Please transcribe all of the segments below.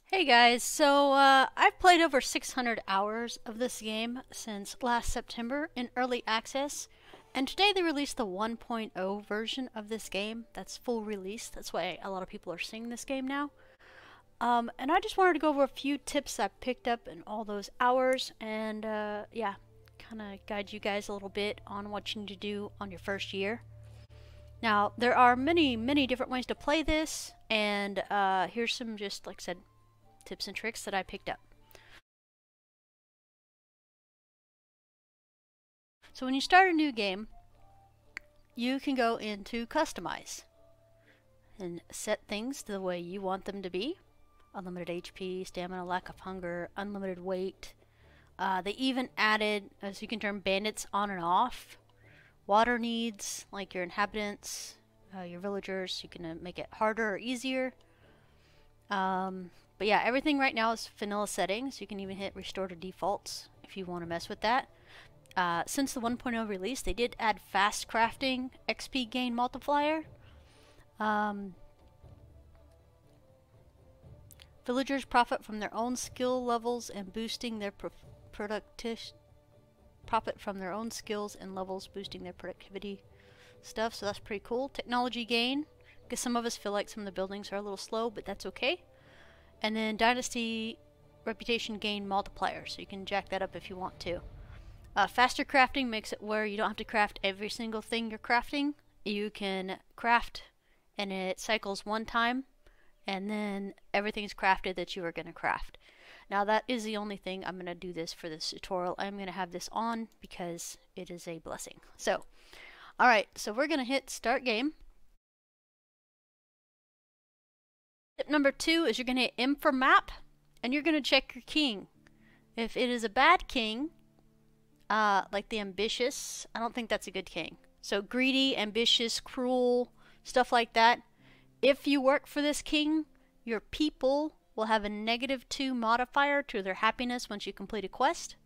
Hey guys, so I've played over 600 hours of this game since last September in early access, and today they released the 1.0 version of this game. That's full release. That's why a lot of people are seeing this game now. And I just wanted to go over a few tips I picked up in all those hours, and yeah, kind of guide you guys a little bit on what you need to do on your first year. Now, there are many different ways to play this, and here's some, just like I said, tips and tricks that I picked up. So when you start a new game, you can go into Customize and set things the way you want them to be. Unlimited HP, stamina, lack of hunger, unlimited weight. They even added, so you can turn bandits on and off. Water needs, like your inhabitants, your villagers, you can make it harder or easier. But yeah, everything right now is vanilla settings. You can even hit restore to defaults if you want to mess with that. Since the 1.0 release, they did add fast crafting XP gain multiplier. Villagers profit from their own skill levels and boosting their profit from their own skills and levels, boosting their productivity stuff. So that's pretty cool. Technology gain, because some of us feel like some of the buildings are a little slow, but that's okay. And then Dynasty Reputation Gain Multiplier, so you can jack that up if you want to. Faster crafting makes it where you don't have to craft every single thing you're crafting. You can craft and it cycles one time, and then everything's crafted that you are going to craft. Now that is the only thing I'm going to do this for this tutorial. I'm going to have this on because it is a blessing. So, alright, so we're going to hit Start Game. Tip number 2 is you're going to hit M for map, and you're going to check your king. If it is a bad king, like the ambitious, I don't think that's a good king. So greedy, ambitious, cruel, stuff like that. If you work for this king, your people will have a -2 modifier to their happiness once you complete a quest.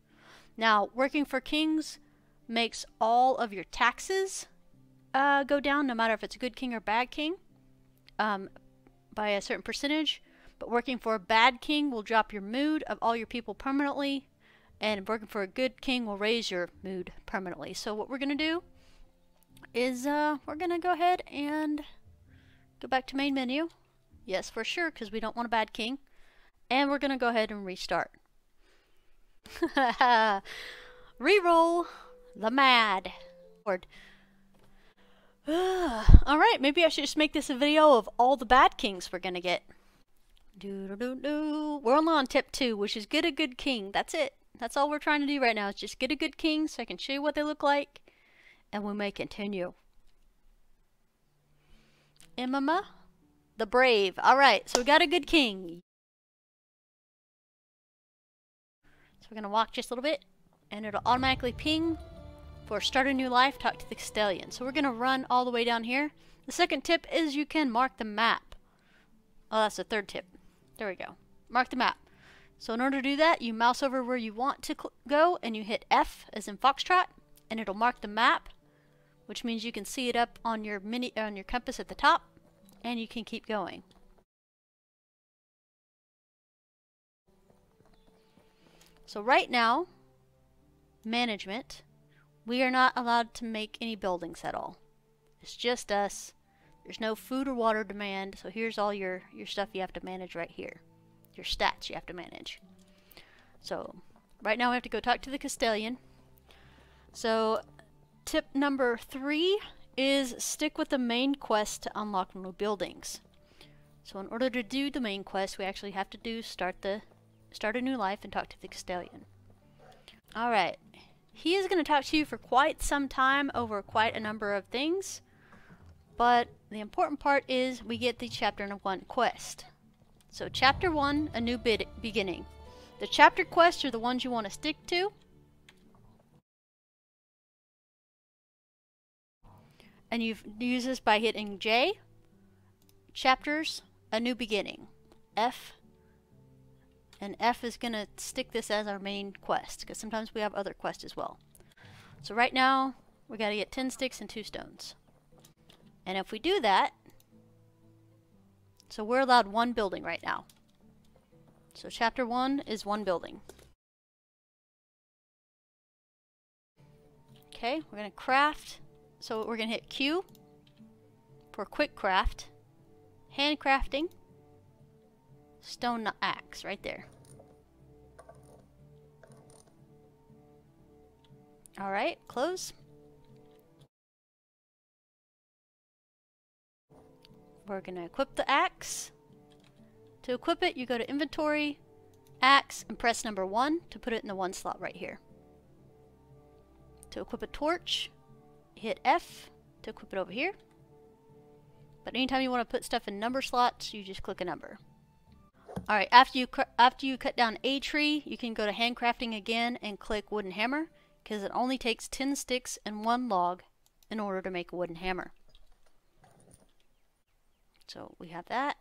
Now, working for kings makes all of your taxes go down, no matter if it's a good king or bad king. By a certain percentage, but working for a bad king will drop your mood of all your people permanently, and working for a good king will raise your mood permanently. So what we're going to do is we're going to go ahead and go back to main menu. Yes, for sure, because we don't want a bad king. And we're going to go ahead and restart. Reroll the mad. Alright, maybe I should just make this a video of all the bad kings we're gonna get. We're only on tip 2, which is get a good king. That's it. That's all we're trying to do right now, is just get a good king so I can show you what they look like, and we may continue. Emma, the brave. Alright, so we got a good king. So we're gonna walk just a little bit, and it'll automatically ping. For start a new life, talk to the Castellan. So we're going to run all the way down here. The second tip is you can mark the map. Oh, that's the third tip. There we go. Mark the map. So in order to do that, you mouse over where you want to go, and you hit F as in Foxtrot, and it'll mark the map, which means you can see it up on your compass at the top, and you can keep going. So right now, management. We are not allowed to make any buildings at all. It's just us. There's no food or water demand, so here's all your stuff you have to manage right here. Your stats you have to manage. So, right now we have to go talk to the Castellan. So, tip number 3 is stick with the main quest to unlock new buildings. So in order to do the main quest, we actually have to do start a new life and talk to the Castellan. Alright. He is going to talk to you for quite some time over quite a number of things, but the important part is we get the chapter 1 quest. So chapter 1, a new beginning. The chapter quests are the ones you want to stick to, and you use this by hitting J, chapters, a new beginning, F, and F is going to stick this as our main quest, because sometimes we have other quests as well. So right now, we got to get 10 sticks and 2 stones. And if we do that, so we're allowed 1 building right now. So chapter 1 is one building. Okay, we're going to craft. So we're going to hit Q for quick craft, handcrafting, stone axe right there. Alright, close. We're going to equip the axe. To equip it, you go to inventory, axe, and press number 1 to put it in the 1 slot right here. To equip a torch, hit F to equip it over here. But anytime you want to put stuff in number slots, you just click a number. Alright, after you cut down a tree, you can go to handcrafting again and click wooden hammer, because it only takes 10 sticks and 1 log in order to make a wooden hammer. So we have that.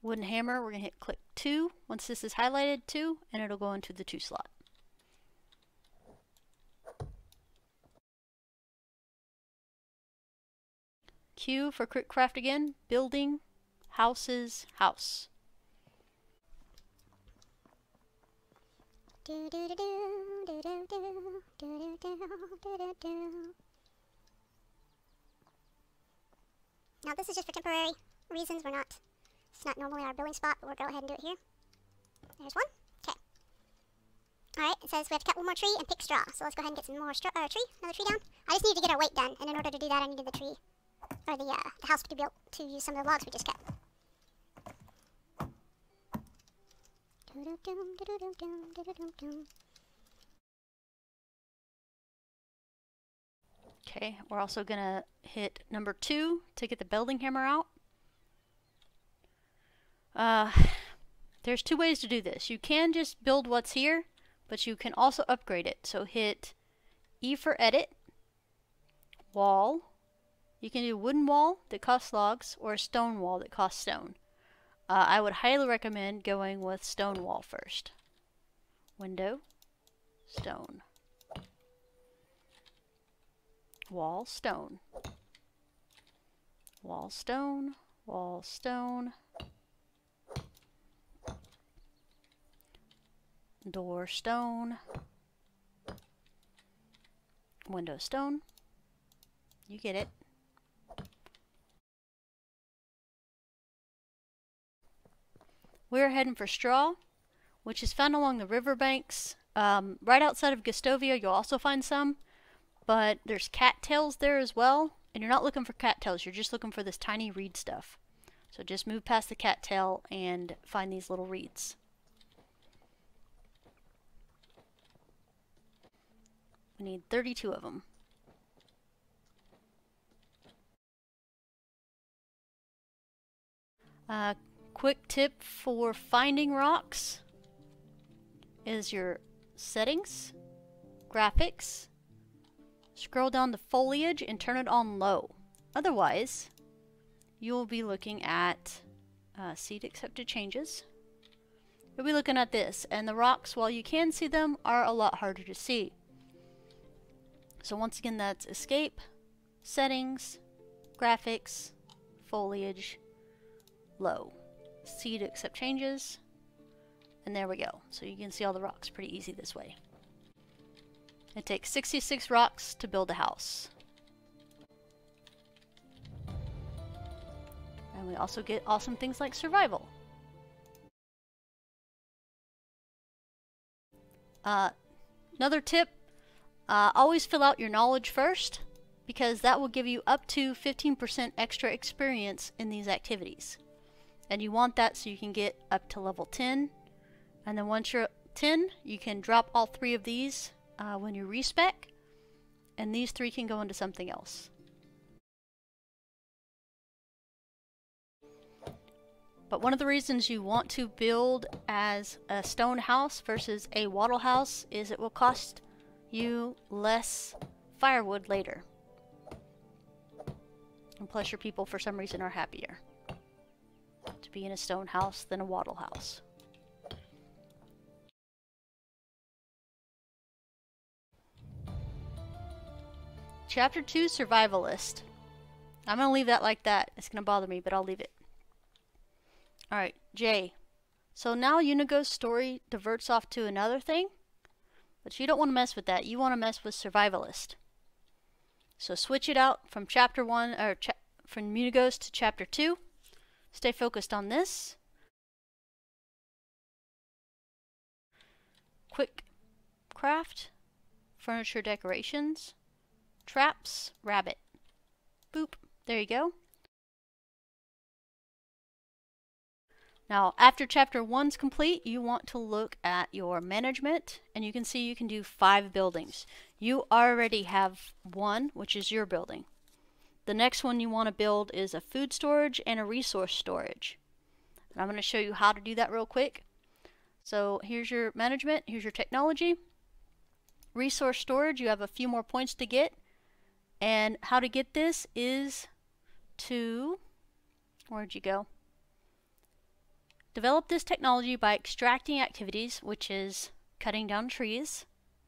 Wooden hammer, we're going to hit click 2. Once this is highlighted, 2, and it'll go into the 2 slot. Q for quick craft again. Building, houses, house. Now this is just for temporary reasons. It's not normally our building spot, but we'll go ahead and do it here. There's one. Okay. Alright, it says we have to cut one more tree and pick straw. So let's go ahead and get some more another tree down. I just needed to get our weight done, and in order to do that I needed the tree, or the house to be built to use some of the logs we just cut. Okay, we're also gonna hit number 2 to get the building hammer out. There's 2 ways to do this. You can just build what's here, but you can also upgrade it. So hit E for edit, wall. You can do a wooden wall that costs logs, or a stone wall that costs stone. I would highly recommend going with stone wall first. Window, stone. Wall, stone. Wall, stone. Wall, stone. Door, stone. Window, stone. You get it. We're heading for straw, which is found along the riverbanks. Right outside of Gustovia, you'll also find some, but there's cattails there as well, and you're not looking for cattails, you're just looking for this tiny reed stuff. So just move past the cattail and find these little reeds. We need 32 of them. Quick tip for finding rocks is your settings, graphics, scroll down to foliage and turn it on low. Otherwise, you'll be looking at seed accepted changes. You'll be looking at this, and the rocks, while you can see them, are a lot harder to see. So once again, that's escape, settings, graphics, foliage, low. Seed accept changes, and there we go. So you can see all the rocks pretty easy this way. It takes 66 rocks to build a house. And we also get awesome things like survival. Another tip, always fill out your knowledge first, because that will give you up to 15% extra experience in these activities. And you want that so you can get up to level 10. And then once you're 10, you can drop all 3 of these when you respec, and these 3 can go into something else. But one of the reasons you want to build as a stone house versus a wattle house is it will cost you less firewood later. And plus your people for some reason are happier to be in a stone house than a wattle house. Chapter 2, Survivalist. I'm going to leave that like that. It's going to bother me, but I'll leave it. Alright, J. So now Unigo's story diverts off to another thing, but you don't want to mess with that. You want to mess with Survivalist. So switch it out from chapter 1, or from Unigo's to chapter 2. Stay focused on this. Quick craft, furniture decorations, traps, rabbit. Boop. There you go. Now, after chapter 1's complete, you want to look at your management, and you can see you can do 5 buildings. You already have 1, which is your building. The next one you want to build is a food storage and a resource storage. And I'm going to show you how to do that real quick. So here's your management, here's your technology. Resource storage, you have a few more points to get. And how to get this is to, where'd you go? Develop this technology by extracting activities, which is cutting down trees,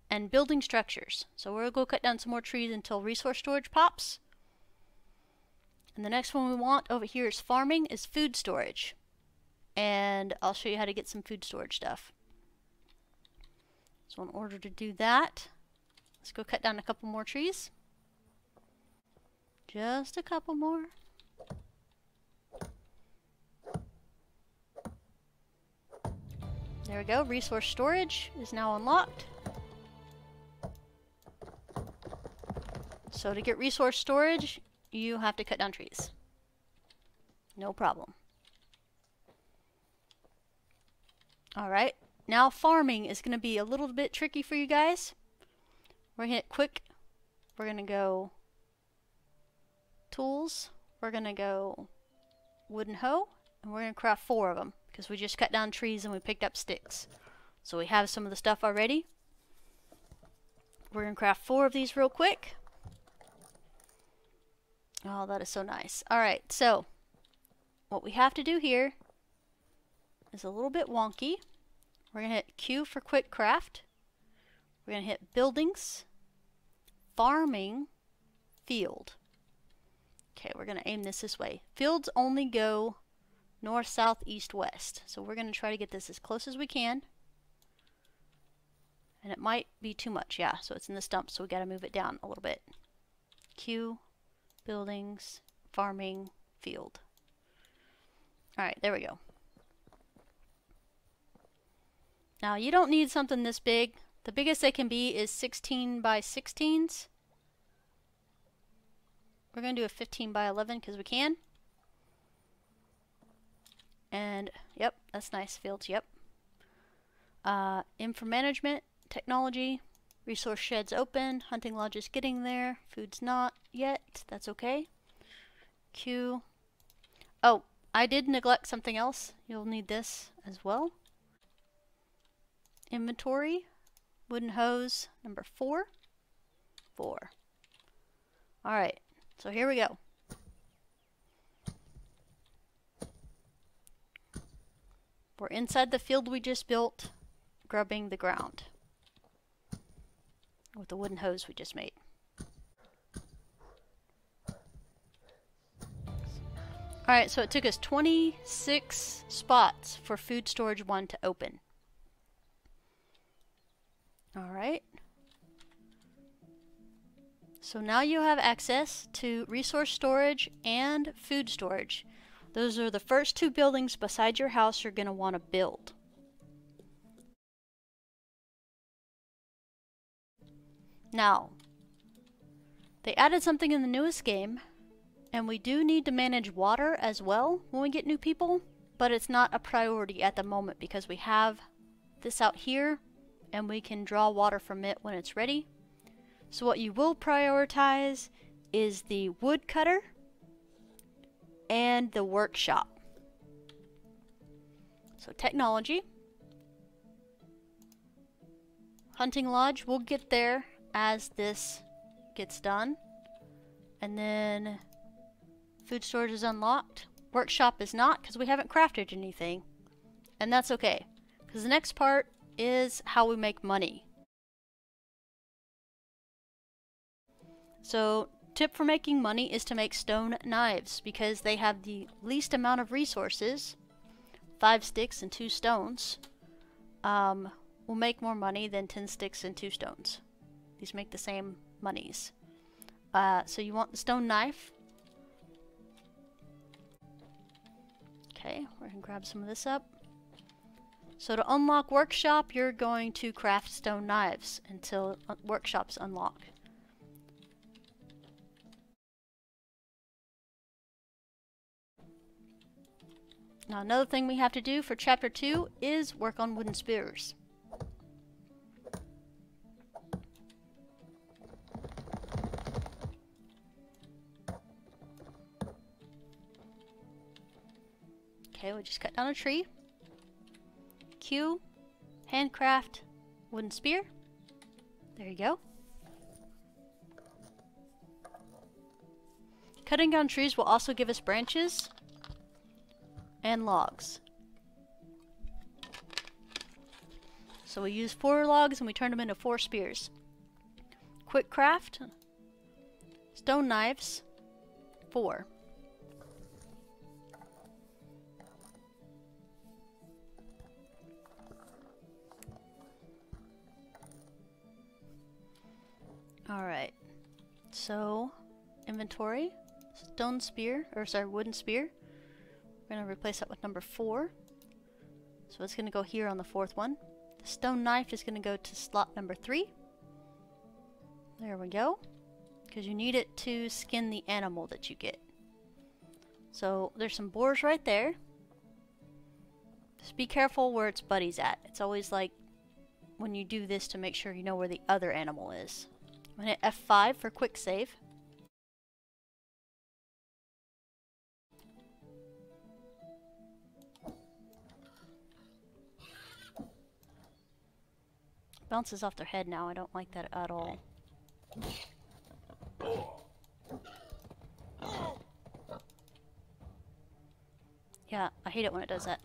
and building structures. So we'll go cut down some more trees until resource storage pops. And the next one we want over here is farming, is food storage. And I'll show you how to get some food storage stuff. So in order to do that, let's go cut down a couple more trees. Just a couple more. There we go, resource storage is now unlocked. So to get resource storage, you have to cut down trees. No problem. Alright, now farming is going to be a little bit tricky for you guys. We're going to hit quick. We're going to go tools. We're going to go wooden hoe. And we're going to craft 4 of them, because we just cut down trees and we picked up sticks. So we have some of the stuff already. We're going to craft 4 of these real quick. Oh, that is so nice. Alright, so what we have to do here is a little bit wonky. We're going to hit Q for quick craft. We're going to hit buildings, farming, field. Okay, we're going to aim this way. Fields only go north, south, east, west. So we're going to try to get this as close as we can. And it might be too much, yeah. So it's in the stump, so we got to move it down a little bit. Q, buildings, farming, field. Alright, there we go. Now you don't need something this big. The biggest they can be is 16 by 16s. We're going to do a 15 by 11 because we can. And, yep, that's nice. Fields, yep. Info management, technology, resource sheds open, hunting lodge is getting there, food's not yet, that's okay. Q. Oh, I did neglect something else. You'll need this as well. Inventory, wooden hose, number 4. 4. Alright, so here we go. We're inside the field we just built, grubbing the ground with the wooden hose we just made. Alright, so it took us 26 spots for food storage 1 to open. Alright. So now you have access to resource storage and food storage. Those are the first 2 buildings beside your house you're going to want to build. Now, they added something in the newest game, and we do need to manage water as well when we get new people, but it's not a priority at the moment because we have this out here, and we can draw water from it when it's ready. So what you will prioritize is the woodcutter and the workshop. So technology. Hunting lodge, we'll get there as this gets done. And then food storage is unlocked. Workshop is not because we haven't crafted anything. And that's okay, because the next part is how we make money. So tip for making money is to make stone knives because they have the least amount of resources 5 sticks and 2 stones will make more money than 10 sticks and 2 stones. These make the same monies. So you want the stone knife. Okay, we're going to grab some of this up. So to unlock workshop, you're going to craft stone knives until workshop's unlocked. Now another thing we have to do for chapter 2 is work on wooden spears. Okay, we just cut down a tree. Q, handcraft, wooden spear. There you go. Cutting down trees will also give us branches and logs. So we use 4 logs and we turn them into 4 spears. Quick craft, stone knives, 4. Alright, so inventory, stone spear, or sorry, wooden spear. We're going to replace that with number 4. So it's going to go here on the 4th one. The stone knife is going to go to slot number 3. There we go. Because you need it to skin the animal that you get. So there's some boars right there. Just be careful where its buddy's at. It's always like when you do this to make sure you know where the other animal is. I'm going to hit F5 for quick save. Bounces off their head now. I don't like that at all. Yeah, I hate it when it does that.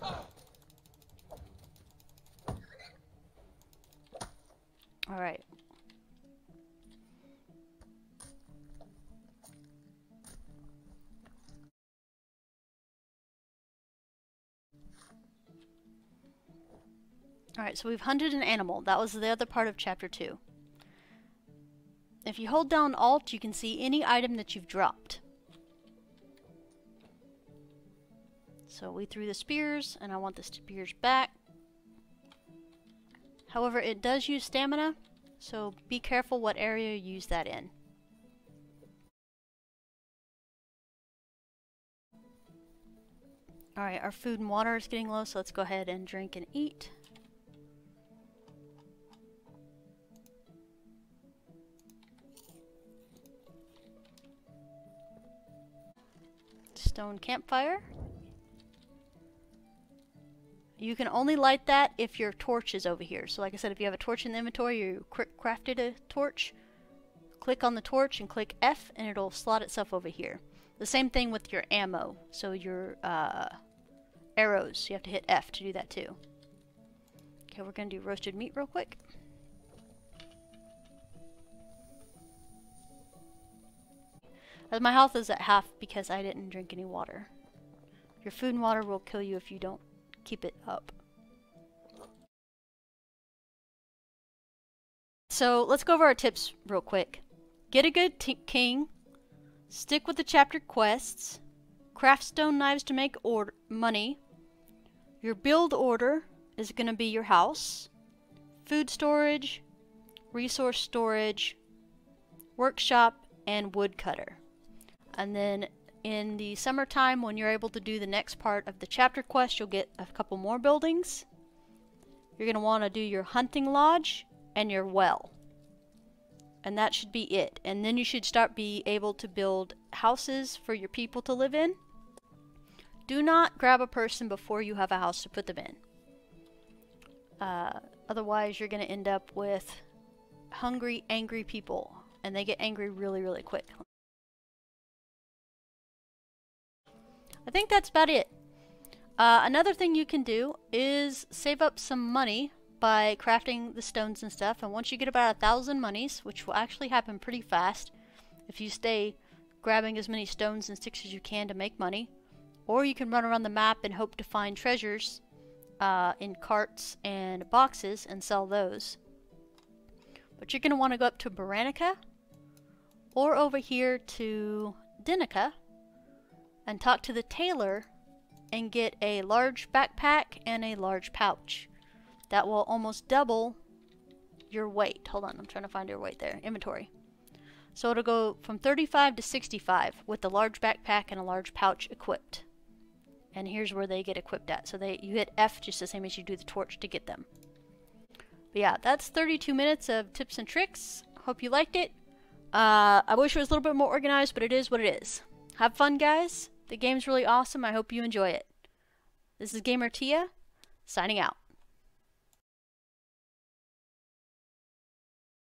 Alright. Alright, so we've hunted an animal. That was the other part of chapter 2. If you hold down Alt, you can see any item that you've dropped. So we threw the spears, and I want the spears back. However, it does use stamina, so be careful what area you use that in. Alright, our food and water is getting low, so let's go ahead and drink and eat. Stone campfire. You can only light that if your torch is over here. So like I said, if you have a torch in the inventory, you crafted a torch, click on the torch and click F and it'll slot itself over here. The same thing with your ammo. So your arrows, you have to hit F to do that too. Okay, we're going to do roasted meat real quick. My health is at half because I didn't drink any water. Your food and water will kill you if you don't keep it up. So let's go over our tips real quick. Get a good king. Stick with the chapter quests. Craft stone knives to make money. Your build order is going to be your house. Food storage. Resource storage. Workshop. And woodcutter. And then in the summertime, when you're able to do the next part of the chapter quest, you'll get a couple more buildings. You're going to want to do your hunting lodge and your well. And that should be it. And then you should be able to build houses for your people to live in. Do not grab a person before you have a house to put them in. Otherwise, you're going to end up with hungry, angry people. And they get angry really, really quick. I think that's about it. Another thing you can do is save up some money by crafting the stones and stuff. And once you get about 1,000 monies, which will actually happen pretty fast if you stay grabbing as many stones and sticks as you can to make money. Or you can run around the map and hope to find treasures in carts and boxes and sell those. But you're going to want to go up to Baranica or over here to Dinica and talk to the tailor and get a large backpack and a large pouch. That will almost double your weight. Hold on, I'm trying to find your weight there. Inventory. So it'll go from 35 to 65 with the large backpack and a large pouch equipped. And here's where they get equipped at. So you hit F just the same as you do the torch to get them. But yeah, that's 32 minutes of tips and tricks. Hope you liked it. I wish it was a little bit more organized, but it is what it is. Have fun, guys. The game's really awesome. I hope you enjoy it. This is Gamer Tia, signing out.